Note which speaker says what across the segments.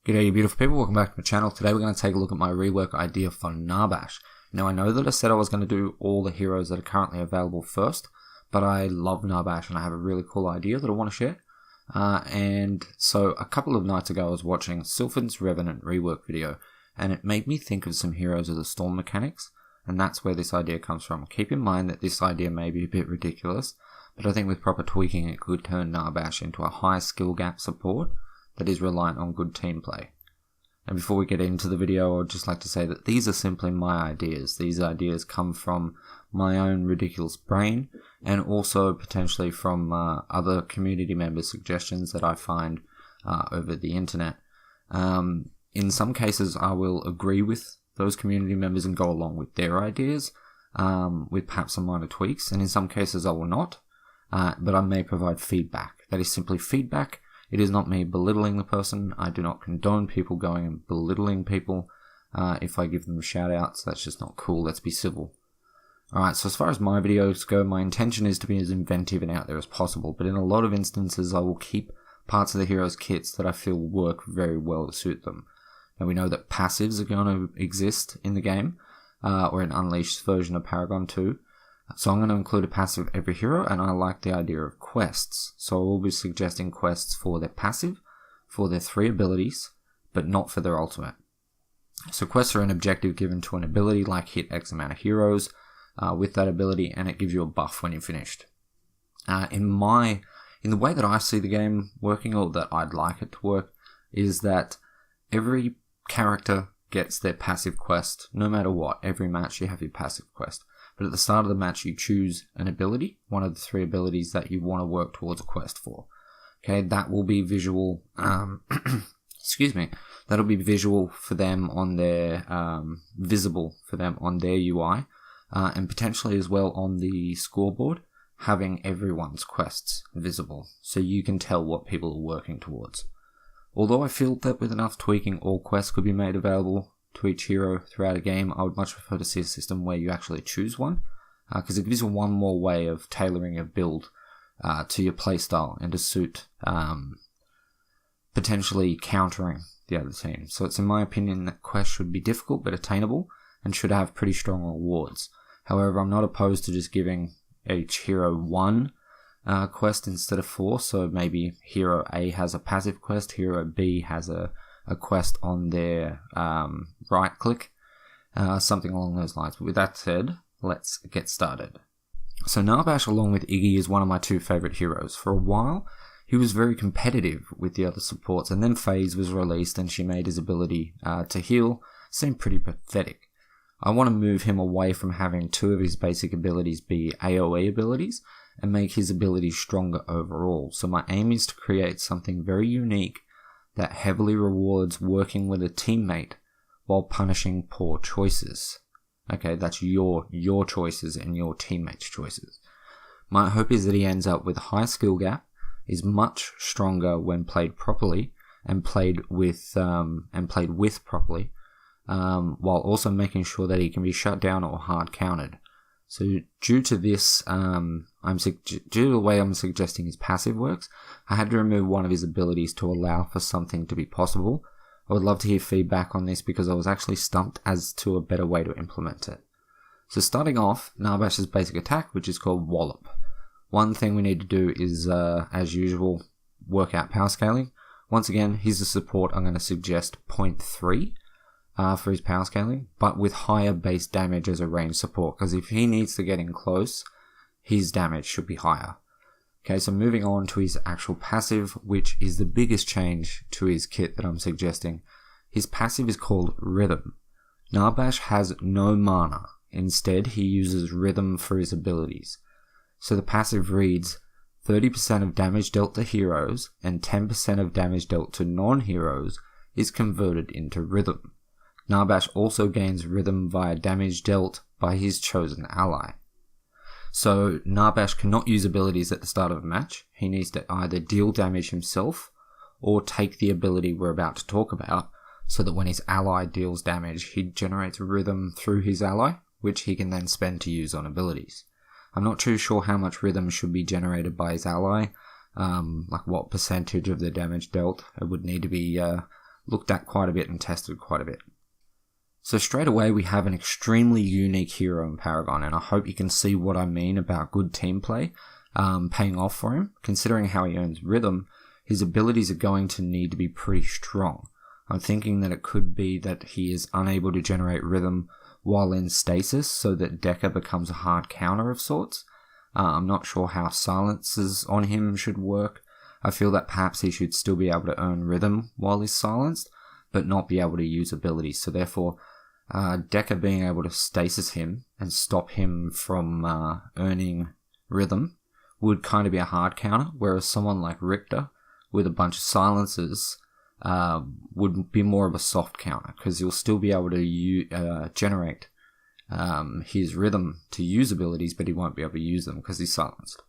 Speaker 1: G'day you beautiful people, welcome back to my channel. Today we're going to take a look at my rework idea for Narbash. Now I know that I said I was going to do all the heroes that are currently available first, but I love Narbash and I have a really cool idea that I want to share. And so a couple of nights ago I was watching Sylphan's Revenant rework video, and it made me think of some Heroes of the Storm mechanics, and that's where this idea comes from. Keep in mind that this idea may be a bit ridiculous, but I think with proper tweaking it could turn Narbash into a high skill gap support that is reliant on good team play. And before we get into the video, I'd just like to say that these are simply my ideas. These ideas come from my own ridiculous brain, and also potentially from other community members' suggestions that I find over the internet. In some cases I will agree with those community members and go along with their ideas, with perhaps some minor tweaks, and in some cases I will not, but I may provide feedback. That is simply feedback. It is not me belittling the person. I do not condone people going and belittling people if I give them shout outs. That's just not cool. Let's be civil. Alright, so as far as my videos go, my intention is to be as inventive and out there as possible, but in a lot of instances I will keep parts of the heroes' kits that I feel work very well to suit them. Now we know that passives are going to exist in the game, or an unleashed version of Paragon 2. So I'm going to include a passive every hero, and I like the idea of quests. So I will be suggesting quests for their passive, for their 3 abilities, but not for their ultimate. So quests are an objective given to an ability, like hit X amount of heroes with that ability, and it gives you a buff when you're finished. In the way that I see the game working, or that I'd like it to work, is that every character gets their passive quest, no matter what. Every match you have your passive quest. But at the start of the match, you choose an ability, one of the 3 abilities that you want to work towards a quest for. Okay, that will be visual, excuse me, that'll be visual for them on their, visible for them on their UI, and potentially as well on the scoreboard, having everyone's quests visible, so you can tell what people are working towards. Although I feel that with enough tweaking, all quests could be made available to each hero throughout a game, I would much prefer to see a system where you actually choose one, because it gives you one more way of tailoring a build to your playstyle and to suit potentially countering the other team. So it's in my opinion that quests should be difficult but attainable and should have pretty strong rewards. However, I'm not opposed to just giving each hero 1 quest instead of 4, so maybe hero A has a passive quest, hero B has a quest on their right click, something along those lines. But with that said, let's get started. So Narbash, along with Iggy, is one of my 2 favourite heroes. For a while he was very competitive with the other supports, and then FaZe was released and she made his ability to heal seem pretty pathetic. I want to move him away from having 2 of his basic abilities be AoE abilities and make his abilities stronger overall. So my aim is to create something very unique that heavily rewards working with a teammate while punishing poor choices. Okay, that's your choices and your teammate's choices. My hope is that he ends up with a high skill gap, is much stronger when played properly and played with properly, while also making sure that he can be shut down or hard countered. So due to this, due to the way I'm suggesting his passive works, I had to remove one of his abilities to allow for something to be possible. I would love to hear feedback on this because I was actually stumped as to a better way to implement it. So starting off, Narbash's basic attack, which is called Wallop. One thing we need to do is, as usual, work out power scaling. Once again, he's a support. I'm going to suggest 0.3. For his power scaling, but with higher base damage as a range support, because if he needs to get in close, his damage should be higher. Okay, so moving on to his actual passive, which is the biggest change to his kit that I'm suggesting. His passive is called Rhythm. Narbash has no mana. Instead, he uses Rhythm for his abilities. So the passive reads 30% of damage dealt to heroes and 10% of damage dealt to non-heroes is converted into Rhythm. Narbash also gains Rhythm via damage dealt by his chosen ally. So Narbash cannot use abilities at the start of a match. He needs to either deal damage himself or take the ability we're about to talk about, so that when his ally deals damage, he generates Rhythm through his ally, which he can then spend to use on abilities. I'm not too sure how much Rhythm should be generated by his ally, like what percentage of the damage dealt. It would need to be looked at quite a bit and tested quite a bit. So straight away we have an extremely unique hero in Paragon, and I hope you can see what I mean about good team play paying off for him. Considering how he earns rhythm, his abilities are going to need to be pretty strong. I'm thinking that it could be that he is unable to generate rhythm while in stasis, so that Deca becomes a hard counter of sorts. I'm not sure how silences on him should work. I feel that perhaps he should still be able to earn rhythm while he's silenced, but not be able to use abilities. So therefore, Deca being able to stasis him and stop him from earning rhythm would kind of be a hard counter, whereas someone like Richter with a bunch of silences would be more of a soft counter, because you'll still be able to generate his rhythm to use abilities, but he won't be able to use them because he's silenced.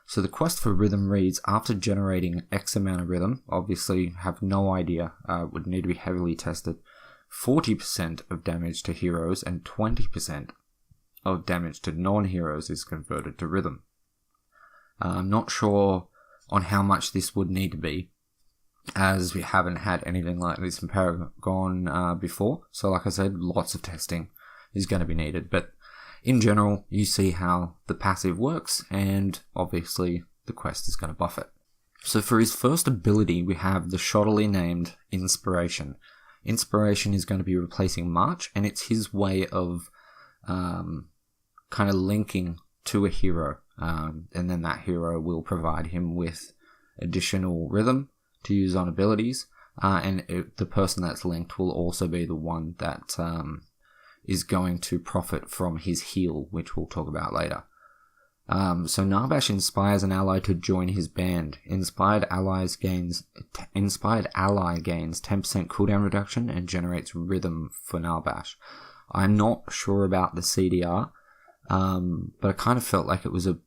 Speaker 1: So the quest for rhythm reads, after generating X amount of rhythm, obviously have no idea, would need to be heavily tested, 40% of damage to heroes and 20% of damage to non-heroes is converted to rhythm. I'm not sure on how much this would need to be, as we haven't had anything like this in Paragon before. So like I said, lots of testing is going to be needed. But in general, you see how the passive works, and obviously the quest is going to buff it. So for his first ability, we have the shoddily named Inspiration. Inspiration is going to be replacing March, and it's his way of kind of linking to a hero. And then that hero will provide him with additional rhythm to use on abilities, and the person that's linked will also be the one that is going to profit from his heal, which we'll talk about later. So Narbash inspires an ally to join his band. Inspired ally gains 10% cooldown reduction and generates rhythm for Narbash. I'm not sure about the CDR, but I kind of felt like it was a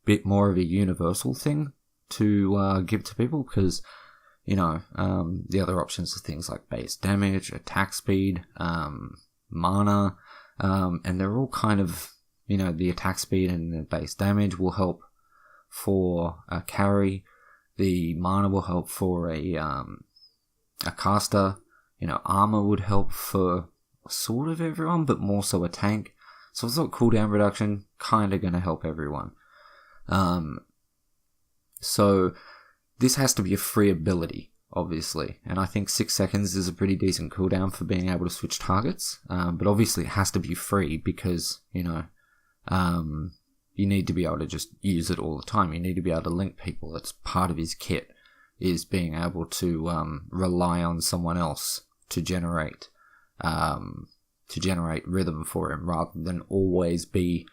Speaker 1: bit more of a universal thing to give to people, because the other options are things like base damage, attack speed, mana, and they're all kind of, the attack speed and the base damage will help for a carry. The mana will help for a caster. Armor would help for sort of everyone, but more so a tank. So it's not cooldown reduction, kind of going to help everyone. So this has to be a free ability, obviously, and I think 6 seconds is a pretty decent cooldown for being able to switch targets, but obviously it has to be free, because, you need to be able to just use it all the time. You need to be able to link people. That's part of his kit, is being able to rely on someone else to generate rhythm for him, rather than always be,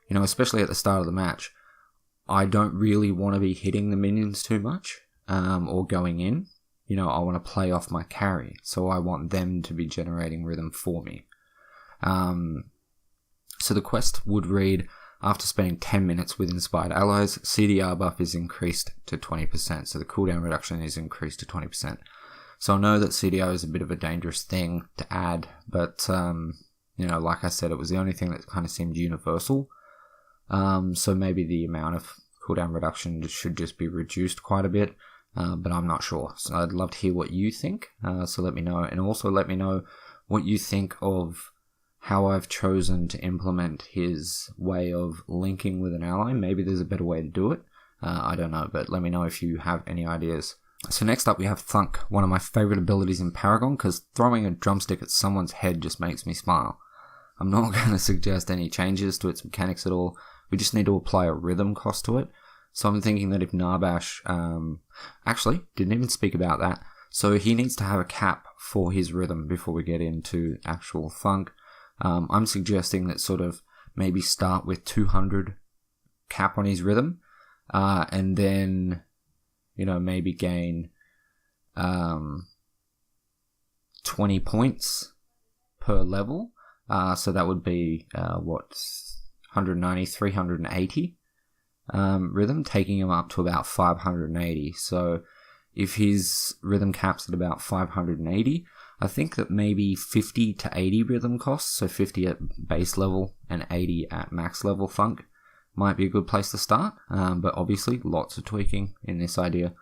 Speaker 1: especially at the start of the match, I don't really want to be hitting the minions too much, or going in. I want to play off my carry, so I want them to be generating rhythm for me. So the quest would read, after spending 10 minutes with inspired allies, CDR buff is increased to 20%, so the cooldown reduction is increased to 20%. So I know that CDR is a bit of a dangerous thing to add, but, like I said, it was the only thing that kind of seemed universal. So maybe the amount of cooldown reduction should just be reduced quite a bit, but I'm not sure. So I'd love to hear what you think, so let me know. And also let me know what you think of how I've chosen to implement his way of linking with an ally. Maybe there's a better way to do it. I don't know, but let me know if you have any ideas. So next up we have Thunk, one of my favourite abilities in Paragon, because throwing a drumstick at someone's head just makes me smile. I'm not going to suggest any changes to its mechanics at all. We just need to apply a rhythm cost to it. So I'm thinking that if Narbash, actually, didn't even speak about that. So he needs to have a cap for his rhythm before we get into actual Thunk. I'm suggesting that sort of maybe start with 200 cap on his rhythm, and then, maybe gain 20 points per level. So that would be, 190, 380 rhythm, taking him up to about 580. So if his rhythm caps at about 580, I think that maybe 50 to 80 rhythm costs, so 50 at base level and 80 at max level Thunk, might be a good place to start, but obviously lots of tweaking in this idea.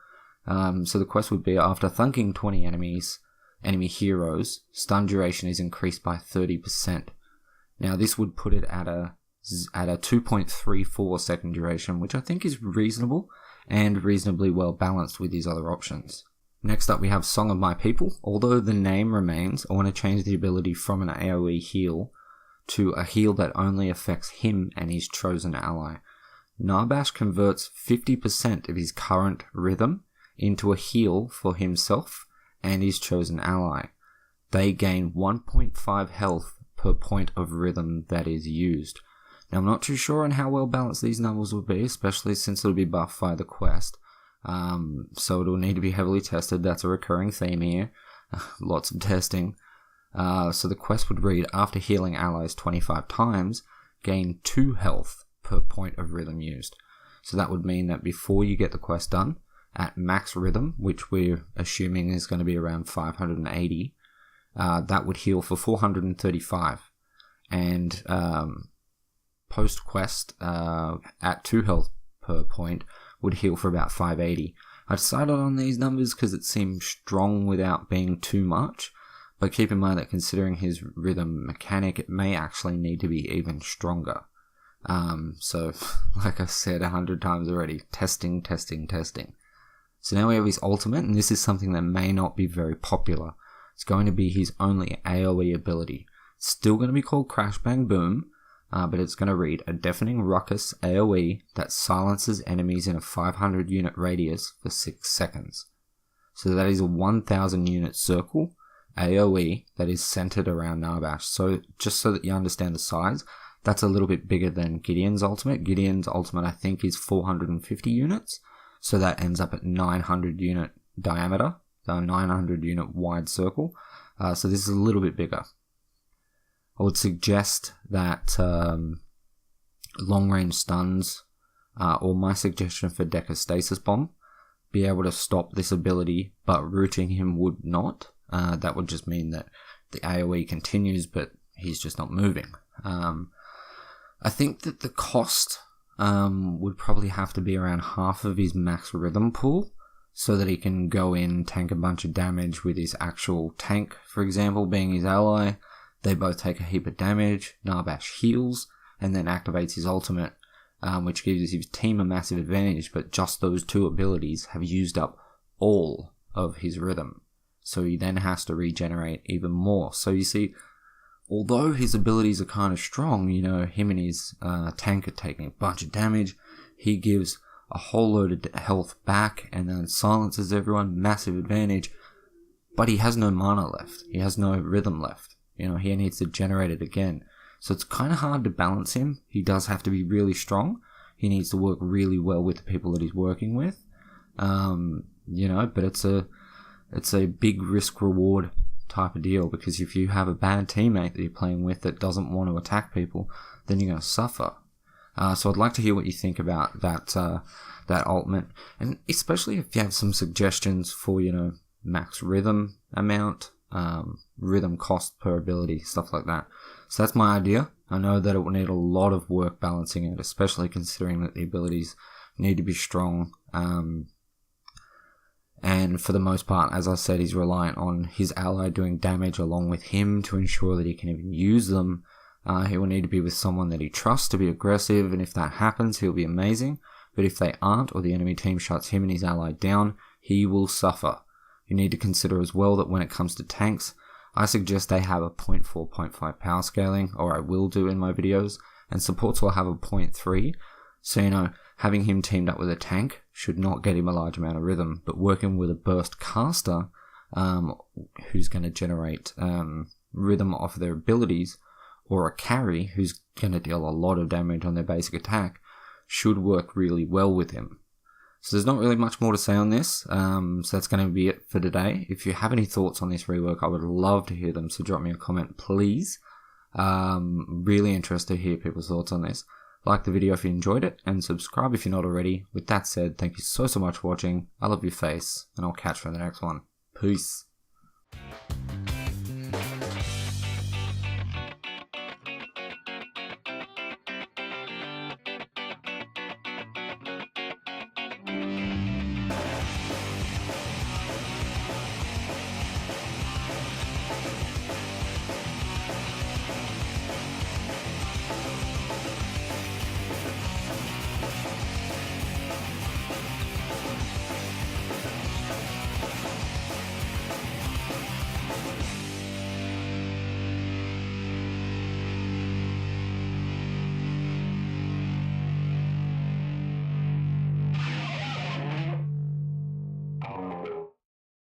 Speaker 1: So the quest would be, after thunking 20 enemies enemy heroes, stun duration is increased by 30%. Now this would put it at a 2.34 second duration, which I think is reasonable and reasonably well balanced with these other options. Next up we have Song of My People. Although the name remains, I want to change the ability from an AoE heal to a heal that only affects him and his chosen ally. Narbash converts 50% of his current rhythm into a heal for himself and his chosen ally. They gain 1.5 health per point of rhythm that is used. Now I'm not too sure on how well balanced these numbers will be, especially since it'll be buffed by the quest. So it'll need to be heavily tested. That's a recurring theme here. Lots of testing. So the quest would read, after healing allies 25 times, gain 2 health per point of rhythm used. So that would mean that before you get the quest done, at max rhythm, which we're assuming is going to be around 580, that would heal for 435. And post-quest, at 2 health per point, would heal for about 580. I decided on these numbers because it seemed strong without being too much, but keep in mind that considering his rhythm mechanic, it may actually need to be even stronger. So, like I said 100 times already, testing. So now we have his ultimate, and this is something that may not be very popular. It's going to be his only AoE ability. It's still going to be called Crash Bang Boom, but it's going to read, a deafening ruckus AoE that silences enemies in a 500 unit radius for 6 seconds. So that is a 1000 unit circle AoE that is centered around Narbash. So just so that you understand the size, that's a little bit bigger than Gideon's ultimate. Gideon's ultimate I think is 450 units. So that ends up at 900 unit diameter, so 900 unit wide circle. So this is a little bit bigger. I would suggest that long range stuns, or my suggestion for Deca's Stasis Bomb, be able to stop this ability, but rooting him would not. That would just mean that the AoE continues, but he's just not moving. I think that the cost would probably have to be around half of his max rhythm pool, so that he can go in, tank a bunch of damage with his actual tank, for example, being his ally. They both take a heap of damage, Narbash heals, and then activates his ultimate, which gives his team a massive advantage, but just those 2 abilities have used up all of his rhythm. So he then has to regenerate even more. So you see, although his abilities are kind of strong, you know, him and his tank are taking a bunch of damage, he gives a whole load of health back and then silences everyone, massive advantage, but he has no mana left, he has no rhythm left, you know, he needs to generate it again. So it's kind of hard to balance him. He does have to be really strong, he needs to work really well with the people that he's working with, you know, but it's a big risk reward type of deal, because if you have a bad teammate that you're playing with that doesn't want to attack people, then you're going to suffer. So I'd like to hear what you think about that ultimate, and especially if you have some suggestions for, you know, max rhythm amount, rhythm cost per ability, stuff like that. So that's my idea. I know that it will need a lot of work balancing it, especially considering that the abilities need to be strong. And for the most part, as I said, he's reliant on his ally doing damage along with him to ensure that he can even use them. He will need to be with someone that he trusts to be aggressive, and if that happens, he'll be amazing. But if they aren't, or the enemy team shuts him and his ally down, he will suffer. You need to consider as well that when it comes to tanks, I suggest they have a 0.4, 0.5 power scaling, or I will do in my videos, and supports will have a 0.3. So, you know, having him teamed up with a tank should not get him a large amount of rhythm, but working with a burst caster, who's going to generate rhythm off their abilities, or a carry who's going to deal a lot of damage on their basic attack, should work really well with him. So there's not really much more to say on this, so that's going to be it for today. If you have any thoughts on this rework, I would love to hear them, so drop me a comment, please. Really interested to hear people's thoughts on this. Like the video if you enjoyed it, and subscribe if you're not already. With that said, thank you so much for watching. I love your face, and I'll catch you in the next one. Peace.